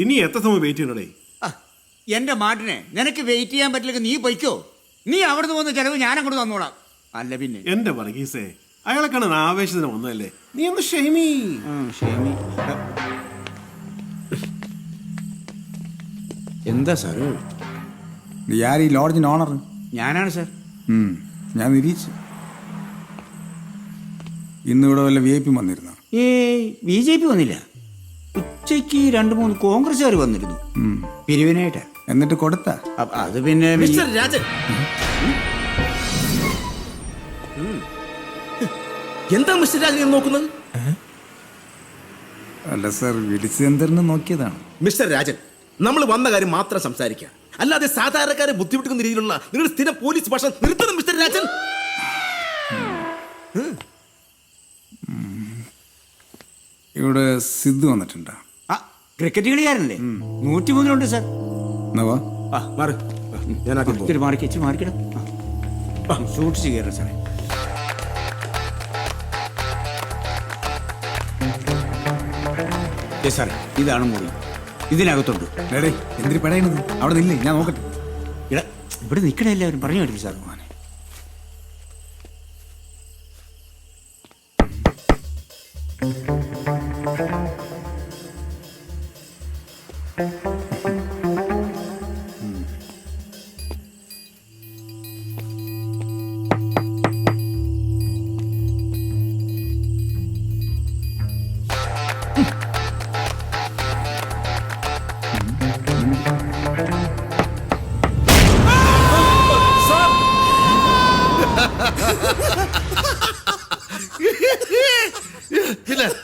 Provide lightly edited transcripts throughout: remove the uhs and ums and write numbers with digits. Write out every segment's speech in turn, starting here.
ഇനി എത്ര സമയം വെയിറ്റ് ചെയ്യണേ? എന്റെ മാട്ടിനെ നിനക്ക് വെയിറ്റ് ചെയ്യാൻ പറ്റില്ലെങ്കിൽ നീ പൊയ്ക്കോ. നീ അവിടുന്ന് വന്ന ചെലവ് ഞാൻ അങ്ങോട്ട് തന്നോളാം. അല്ല പിന്നെ എന്റെ വർഗീസേ, അയാളെ കാണാൻ ആവേശത്തിന് വന്നതല്ലേ, നീ ഒന്ന് ക്ഷമി. എന്താ സാർ? ആര് ഈ ലോഡ്ജിന് ഓണർ? ഞാനാണ് സാർ. ഞാൻ നിരീക്ഷിച്ചു. ഇന്നിവിടെ വല്ല VIP വന്നിരുന്നു? BJP വന്നില്ല. ഉച്ചയ്ക്ക് 2-3 കോൺഗ്രസ്സുകാർ വന്നിരുന്നു പിരിവിനായിട്ട്. എന്നിട്ട് കൊടുത്ത? അത് പിന്നെ മിസ്റ്റർ രാജൻ, എന്താ മിസ്റ്റർ രാജൻ നോക്കുന്നത്? അല്ല സാർ, വിളിച്ച് എന്തെന്ന് നോക്കിയതാണ്. മിസ്റ്റർ രാജൻ, നമ്മൾ വന്ന കാര്യം മാത്രം സംസാരിക്കുക, അല്ലാതെ സാധാരണക്കാരെ ബുദ്ധിമുട്ടുന്ന രീതിയിലുള്ള നിങ്ങളുടെ സ്ഥിരം പോലീസ് ഭാഷ നിർത്തണം മിസ്റ്റർ രാജൻ. ഇവിടെ സിദ്ധു വന്നിട്ടുണ്ടോ? ക്രിക്കറ്റ് കളിക്കാരനല്ലേ? 103 സാർ. മാറിക്കണം. സൂക്ഷിച്ച് കയറാം സാറേ. സാറേ, ഇതാണ് മുറി. ഇതിനകത്തുണ്ട്. എന്തിനു പടയണത്? അവിടെ നില്ലേ, ഞാൻ നോക്കട്ടെ. ഇവിടെ നിൽക്കണ എല്ലാവരും പറഞ്ഞു കേട്ടില്ല സാർ.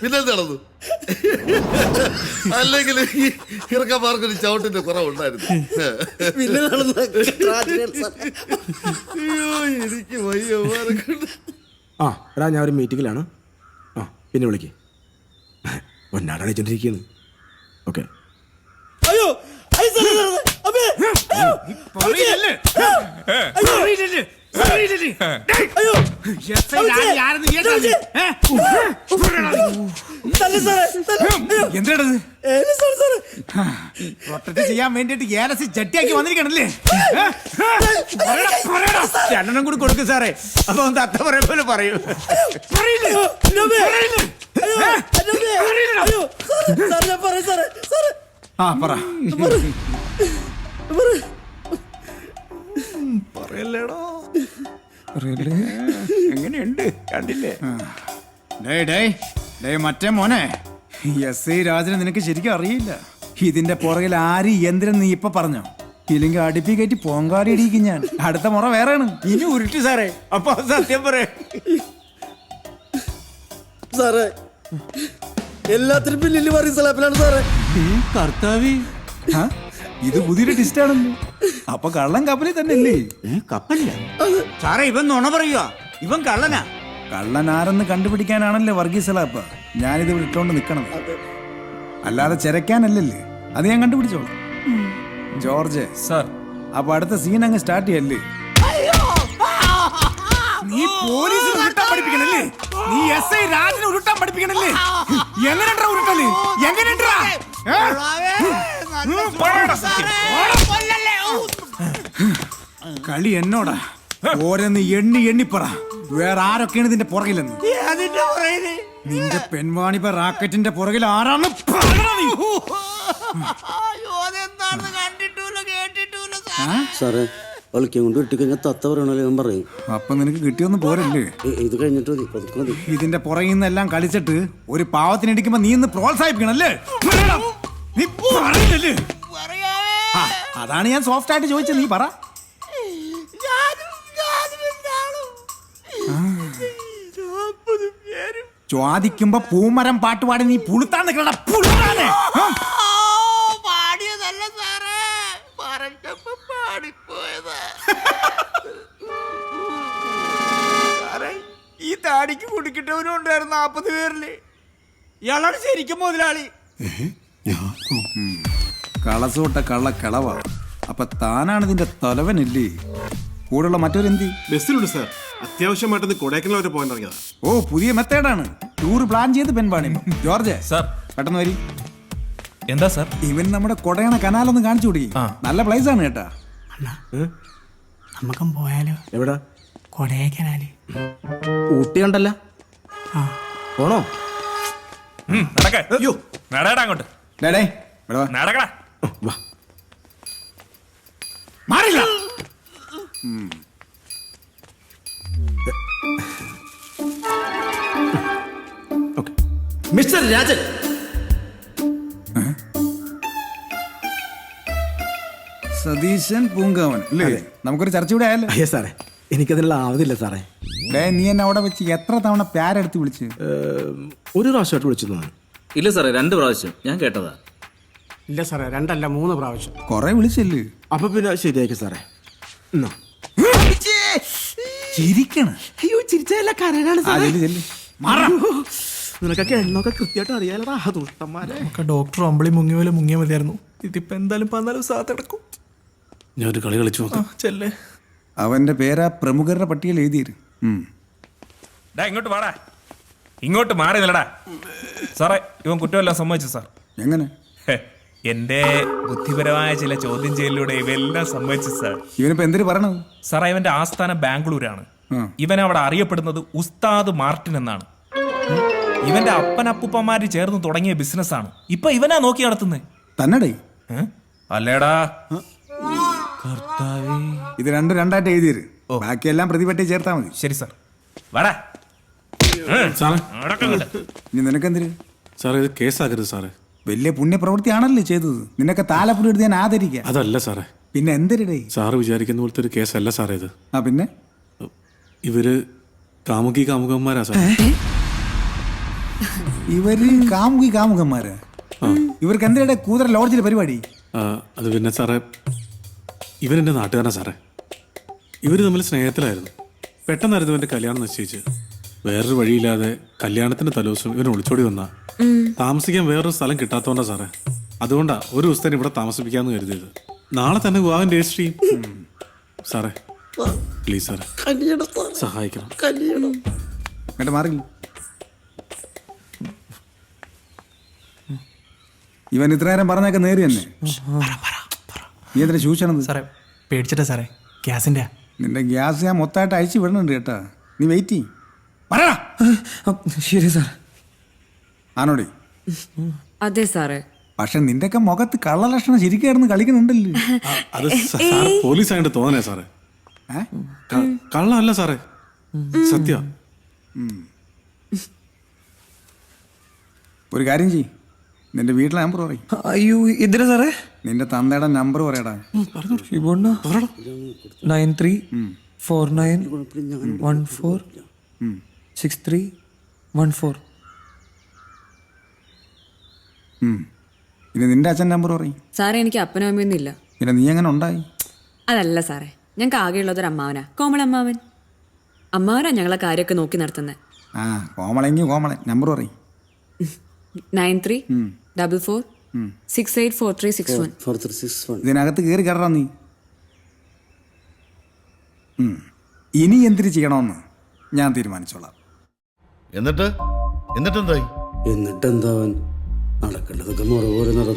പിന്നെ നടന്നു. അല്ലെങ്കിൽ ഇറക്കമാർക്കൊരു ചവിട്ടിന്റെ കുറവുണ്ടായിരുന്നു. അയ്യോ, എനിക്ക് വയ്യ. ഞാൻ ഒരു മീറ്റിങ്ങിലാണ്. പിന്നെ വിളിക്ക്. പൊന്നാടണിച്ചോണ്ടിരിക്കുന്നു. ഓക്കെ. അയ്യോ, പ്രൊട്ടക്ട് ചെയ്യാൻ വേണ്ടിട്ട് ഏലസി ചട്ടിയാക്കി വന്നിരിക്കണല്ലേ? 2 കൂടി കൊടുക്കും സാറേ. അപ്പൊ ഒന്ന് അത്ത പറയ പോലെ പറയൂ. പറ. എങ്ങനെയുണ്ട് കണ്ടില്ലേ? മറ്റേ മോനെ, SI രാജനെ നിനക്ക് ശരിക്കും അറിയില്ല. ഇതിന്റെ പുറകിൽ ആര് യന്ത്രം നീ ഇപ്പൊ പറഞ്ഞോ? ഇല്ലെങ്കിൽ അടുപ്പി കയറ്റി പോങ്കാടി ഇടിക്കും ഞാൻ. അടുത്ത മുറ വേറെയാണ്. ഇനി ഉരുട്ടി സാറേ. അപ്പൊ സത്യം പറ സാറേ, എല്ലാത്തിനും പിന്നിൽ പറയും സലാപ്പിലാണ് സാറേ. കർത്താവി, ഇത് പുതിയൊരു ടിസ്റ്റ് ആണല്ലോ. അപ്പൊ കള്ളൻ കപ്പലിൽ തന്നെ അല്ലേ? കപ്പലില്ല സാറേ. ഇവൻ നുണ പറയുക. ഇവൻ കള്ളനാ. കള്ളൻ ആരെന്ന് കണ്ടുപിടിക്കാനാണല്ലേ വർഗീസലാപ്പ ഞാനിത് വിട്ടോണ്ട് നിക്കണത്. അല്ലാതെ ചെരക്കാനല്ലല്ലേ. അത് ഞാൻ കണ്ടുപിടിച്ചോളാം. ജോർജ് സാർ, അപ്പൊ അടുത്ത സീൻ അങ്ങ് സ്റ്റാർട്ട് ചെയ്യല്ലേ? നീ പോലീസിന് ഉരുട്ടാൻ പഠിപ്പിക്കണല്ലേ? നീ SI രാജനെ ഉരുട്ടാൻ പഠിപ്പിക്കണല്ലേ? എങ്ങനെയുണ്ടാ ഉരുട്ടല്? എങ്ങനെയുണ്ടാ? കളി എന്നോടാ. ഓരോന്ന് എണ്ണി പറ. വേറെ ആരൊക്കെയാണ് ഇതിന്റെ പുറകിലെന്ന്? നിന്റെ പെൺവാണിപ്പ റാക്കറ്റിന്റെ പുറകിൽ ആരാണ്? സാറേ, കളിക്കാൻ കൊണ്ട് ഇട്ടിക്കഴിഞ്ഞാൽ തത്ത പറയണല്ലോ ഞാൻ പറയും. അപ്പൊ നിനക്ക് കിട്ടിയൊന്നും പോരല്ലേ? ഇത് കഴിഞ്ഞിട്ട് മതി. ഇതിന്റെ പുറകിൽ നിന്നെല്ലാം കളിച്ചിട്ട് ഒരു പാവത്തിനിടിക്കുമ്പോ നീ ഇന്ന് പ്രോത്സാഹിപ്പിക്കണല്ലേ? നീ പറയില്ലല്ലേ? അതാണ് ഞാൻ സോഫ്റ്റ് ആയിട്ട് ചോദിച്ചത്. നീ പറ. ചോദിക്കുമ്പോ പൂമരം പാട്ടുപാടി നീ പുളുത്താൻ നിൽക്കണ പുളുത്താനെ. പാടിയതല്ല സാറേ, പറഞ്ഞപ്പോ പാടിപ്പോയതാ. ഈ താടിക്ക് കുടിക്കിട്ടവനും ഉണ്ടായിരുന്നു 40 പേരില്. ഇയാളാണ് ശരിക്കും മുതലാളി. കളസോട്ട കള്ള കളവ. അപ്പൊ താനാണ് ഇതിന്റെ തലവനല്ലേ? കൂടെയുള്ള മറ്റൊരെന്തി? ബസ്സിലുണ്ട് സാർ. അത്യാവശ്യമായിട്ടൊന്ന് കൊടൈക്കനാൽ വരെ പോകാൻ തുടങ്ങിയതാ. പുതിയ മെത്തേഡാണ്. ടൂർ പ്ലാൻ ചെയ്ത് പെൺപാണി. ജോർജ് സാർ, പെട്ടെന്ന് വരി. എന്താ സാർ? ഇവൻ നമ്മുടെ കൊടയണ കനാലൊന്ന് കാണിച്ചു കൊടുക്കി. നല്ല പ്ലേസ് ആണ് കേട്ടാ. നമുക്കും പോയാലോ? എവിടാ? കൊടൈക്കനാല്. ഊട്ടി കണ്ടല്ല, പോണോ? അയ്യോ നടടാ അങ്ങോട്ട്. ഡേടേ ഇവിടെ വാ. നടക്കടാ. വാ. മാറില്ല. ഓക്കെ. മിസ്റ്റർ രാജൻ, സതീശൻ പൂങ്കാവൻ അല്ലേ? നമുക്കൊരു ചർച്ച ഇവിടെ ആയല്ലോ. അയ്യോ സാറേ, എനിക്കതിനുള്ള ആവതില്ല സാറേ. ഡേ നീ എന്നെ അവിടെ വെച്ച് എത്ര തവണ പ്യാരെടുത്ത് വിളിച്ച്? ഒരു പ്രാവശ്യമായിട്ട് വിളിച്ചു തോന്നുന്നു. ഇല്ല സാറേ, 2 പ്രാവശ്യം ഞാൻ കേട്ടതാ. ഇല്ല സാറേ, 2 അല്ല 3 പ്രാവശ്യം. കൊറേ വിളിച്ചല്ലേ? അപ്പൊ പിന്നെ ശരിയാക്കി സാറേ. എന്നാ ചിരിക്കണ. അയ്യോ ചിരിച്ചല്ല, കരടാണ് സാറേ. നിനക്കൊക്കെ എണ്ണൊക്കെ കൃത്യമായിട്ട് അറിയാലടാ ദുഷ്ടന്മാരെ. ഒക്കെ ഡോക്ടർ അമ്പിളി മുങ്ങിയ പോലെ മുങ്ങിയാൽ മതിയായിരുന്നു. ഇതിപ്പോ എന്തായാലും 14 ദിവസം കിടക്കും. ഞാനൊരു കളി കളിച്ചു നോക്കാം. ചെല്ലേ. അവന്റെ പേരാ പ്രമുഖരുടെ പട്ടികയിൽ എഴുതിയിരു. ഡാ ഇങ്ങോട്ട് വാടാ. ഇങ്ങോട്ട് മാറി നിലടാ. സാറേ ഇവൻ കുറ്റമെല്ലാം സമ്മതിച്ചു സാർ. എങ്ങനെ? എന്റെ ബുദ്ധിപരമായ ചില ചോദ്യം ചെയ്യലിലൂടെ ഇവയെല്ലാം സമ്മതിച്ചു സാർ. ഇവനിപ്പോ എന്തിനു പറയണത്? സാറേ ഇവന്റെ ആസ്ഥാനം ബാംഗ്ലൂരാണ്. ആ. ഇവൻ അവിടെ അറിയപ്പെടുന്നത് ഉസ്താദ് മാർട്ടിൻ എന്നാണ്. ഇവന്റെ അപ്പനപ്പൂപ്പന്മാര് ചേർന്ന് തുടങ്ങിയ ബിസിനസ്സാണ്. ഇപ്പൊ ഇവനാ നോക്കി നടത്തുന്നത്. തന്നെടേ. അല്ലേടാ. ഇത് 2 2ആയിട്ട് എഴുതിയിരു. ബാക്കിയെല്ലാം പ്രതിപട്ടി ചേർത്താ മതി. ശരി സാർ. വാടാ. ഇനി നിനക്കെന്തിര്? സാറേ ഇത് കേസാക്കരുത് സാറേ. വലിയ പുണ്യപ്രവൃത്തിയാണല്ലോ ചെയ്തത്. നിനക്ക് താലപ്പൊലി എടുത്ത് ഞാൻ ആദരിക്കാം. അതല്ല സാറേ. പിന്നെ എന്തിരടേ? സാറ് വിചാരിക്കുന്ന പോലത്തെ ഒരു കേസല്ല സാറേ ഇത്. ആ പിന്നെ ഇവര് കാമുകന്മാരാ സാറേ. ഇവര് കാമുകന്മാരാ? ഇവർക്ക് എന്തിനാ കൂതറ ലോഡ്ജിലെ പരിപാടി? അത് പിന്നെ സാറേ, ഇവരെൻ്റെ നാട്ടുകാരനാ സാറേ. ഇവർ തമ്മിൽ സ്നേഹത്തിലായിരുന്നു. പെട്ടെന്നായിരുന്നു ഇവൻ്റെ കല്യാണം നിശ്ചയിച്ച്. വേറൊരു വഴിയില്ലാതെ കല്യാണത്തിന്റെ തലേദിവസം ഇവൻ ഒളിച്ചോടി വന്നാ. താമസിക്കാൻ വേറൊരു സ്ഥലം കിട്ടാത്തോണ്ടാ സാറേ. അതുകൊണ്ടാ ഒരു ദിവസത്തേന് ഇവിടെ താമസിപ്പിക്കാന്ന് കരുതിയത്. നാളെ തന്നെ വിവാഹം രജിസ്റ്റർ ചെയ്യും. സാറേ പ്ലീസ് സാറേ, സഹായിക്കണം. എന്നിട്ട് മാറില്ല. ഇവൻ ഇത്ര നേരം പറഞ്ഞൊക്കെ നേരി തന്നെ. നീ എന്തിനാ ശൂഷണത്? സാറേ പേടിച്ചിട്ടാ സാറേ, ഗ്യാസിന്റെ. നിന്റെ ഗ്യാസ് ഞാൻ മൊത്തമായിട്ട് അയച്ചു വിടണുണ്ട് കേട്ടാ. നീ വെയിറ്റ് ചെയ്യ്. പറയടാ. ശരി സാർ. ആണോടി? അതെ സാറേ. പക്ഷെ നിന്റെയൊക്കെ മുഖത്ത് കള്ളലക്ഷണം ശരിക്കായിരുന്നു കളിക്കുന്നുണ്ടല്ലോ. അത് സാറ് പോലീസായിട്ട് തോന്നണേ സാറേ. കള്ളല്ല സാറേ, സത്യ. ഒരു കാര്യം ചെയ്യ്, നിന്റെ വീട്ടിലെ നമ്പർ പറയും. അയ്യോ എന്തിനാ സാറേ? നിന്റെ തന്തയുടെ നമ്പർ പറയടാ. 9349146314. ഇനി നിന്റെ അച്ഛൻ നമ്പർ പറയും. സാറേ എനിക്ക് അപ്പനും അമ്മയൊന്നും ഇല്ല. പിന്നെ നീ എങ്ങനെ ഉണ്ടായി? അതല്ല സാറേ, ഞങ്ങൾക്ക് ആകെയുള്ളതൊരു അമ്മാവനാ, കോമളമ്മാവൻ. അമ്മാവനാ ഞങ്ങളെ കാര്യമൊക്കെ നോക്കി നടത്തുന്നത്. ആ കോമളെങ്കിൽ കോമളൻ നമ്പർ പറയും. 9344684361. ഇതിനകത്ത് കയറി കയറാ നീ. ഇനി എന്തിനു ചെയ്യണമെന്ന് ഞാൻ തീരുമാനിച്ചോളാം. എന്നിട്ടെന്തായി? എന്നിട്ടെന്താവൻ നടക്കേണ്ടതൊക്കെ മുറ പോലെ നടന്നു.